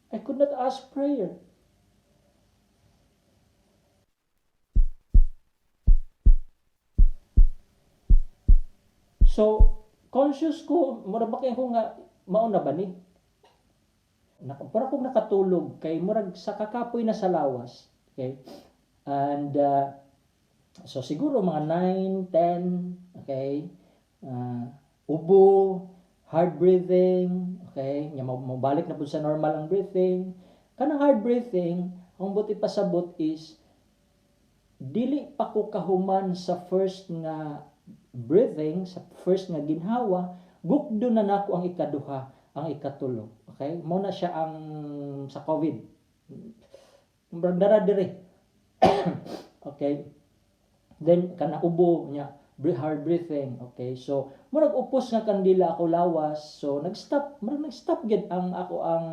I could not ask prayer. So, conscious ko, mura ba kayo nga, mauna ba ni? Para kong nakatulog, kay murag sa kakapoy na sa lawas. Okay? And, so siguro mga 9, 10, okay? Ubo, hard breathing, okay? Mabalik na po sa normal ang breathing. Kanang hard breathing, ang buti pasabot is, dili pa ko kahuman sa first nga breathing, sa first nga ginhawa, gukdo na nako ang ikaduha, ang ikatulo. Okay? Mo na siya ang sa COVID. Dara dire. Okay? Then kana ubo niya, hard breathing. Okay? So, murag upos nga kandila ako lawas. So, nag-stop gid ang ako ang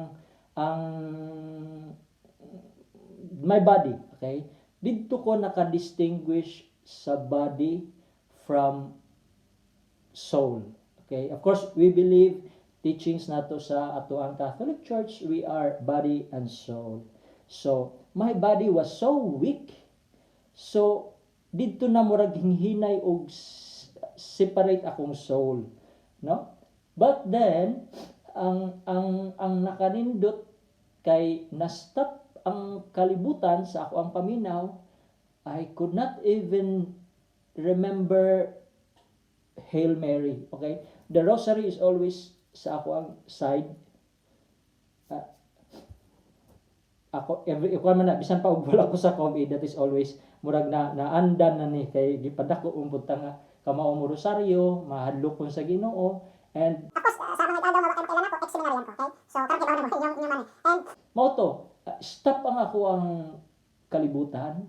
my body. Okay? Dito ko naka-distinguish sa body from soul. Okay? Of course, we believe teachings nato sa ato ang Catholic Church, we are body and soul. So, my body was so weak. So, dito na murag hinay og separate akong soul, no? But then ang nakanindot kay na-stop ang kalibutan sa ako ang paminaw, I could not even remember Hail Mary. Okay? The rosary is always sa ako ang side. Ako man na bisan pa og wala ko sa COVID, that is always murag naandan na ni kay gipadako umbot nga kamao mo rosaryo, mahadlok ko sa Ginoo, and ako sa mga adlaw nga kailan ako ex-seminaryan ko, okay? So karon kay mo yung man. And mao to, stop ang ako ang kalibutan.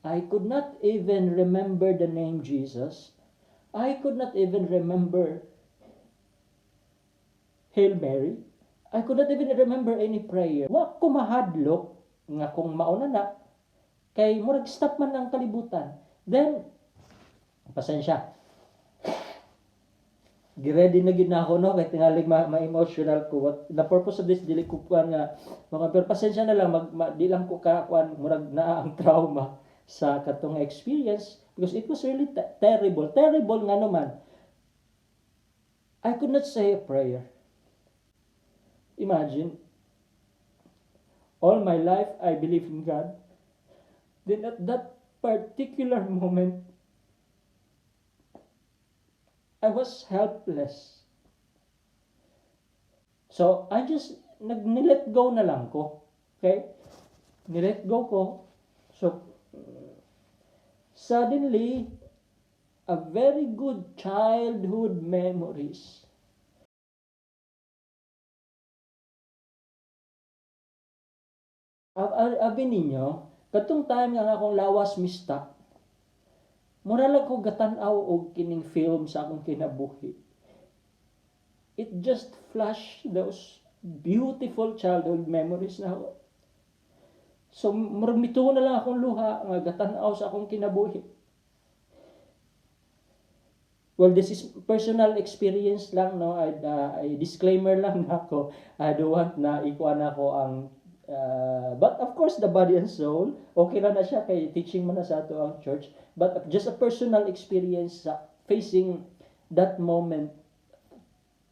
I could not even remember the name Jesus. I could not even remember Hail Mary. I could not even remember any prayer. Wa ko mahadlok nga kung mauna na kay murag stop man ang kalibutan. Then pasensya. Gi-ready na gid na ako no kay tingali ma-emotional ko. What the purpose of this dili ko kuan nga mga pero pasensya na lang di lang ko ka kuan murag naa ang trauma sa katong experience because it was really terrible nga naman. I could not say a prayer. Imagine, all my life I believe in God. Then at that particular moment, I was helpless. So, I just, nilet go na lang ko. Okay? Nilet go ko. So, suddenly, a very good childhood memories. Abi ninyo, katong time nga akong lawas mista, mura lang ko gatan-aw og kining film sa akong kinabuhi. It just flashed those beautiful childhood memories na ako. So, murag mituon na lang akong luha nga gatan-aw sa akong kinabuhi. Well, this is personal experience lang, no? I disclaimer lang na ako. I don't want na ikuan ako ang but of course, the body and soul, okay na siya kay teaching man na sa ato ang church. But just a personal experience sa facing that moment,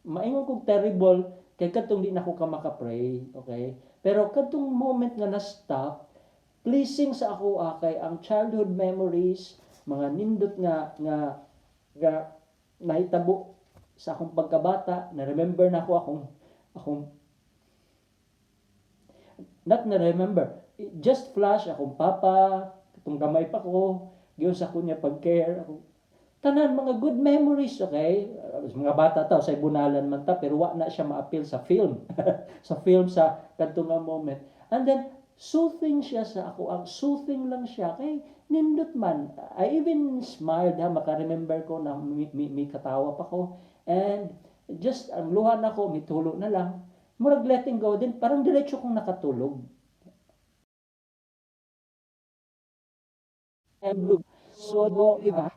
maingon kong terrible, kay katong di na ko ka makapray, okay? Pero katong moment nga na-stop, pleasing sa ako kay ang childhood memories, mga nindot nga nahitabo sa akong pagkabata, na-remember na akong not na remember, just flash akong papa, katong gamay pa ko, giyon sa kunya pag-care ako. Tanan mga good memories, okay? Mga bata ta sa ibunalan man ta pero wa na siya ma-appeal sa film. Sa film sa kadtong nga moment. And then soothing siya sa ako, ang soothing lang siya kay nindot man. I even smiled maka-remember ko na may katawa pa ko and just ang luha na ko mitulo na lang. Murag letting go din, parang diretso kong nakatulog. And so, iba,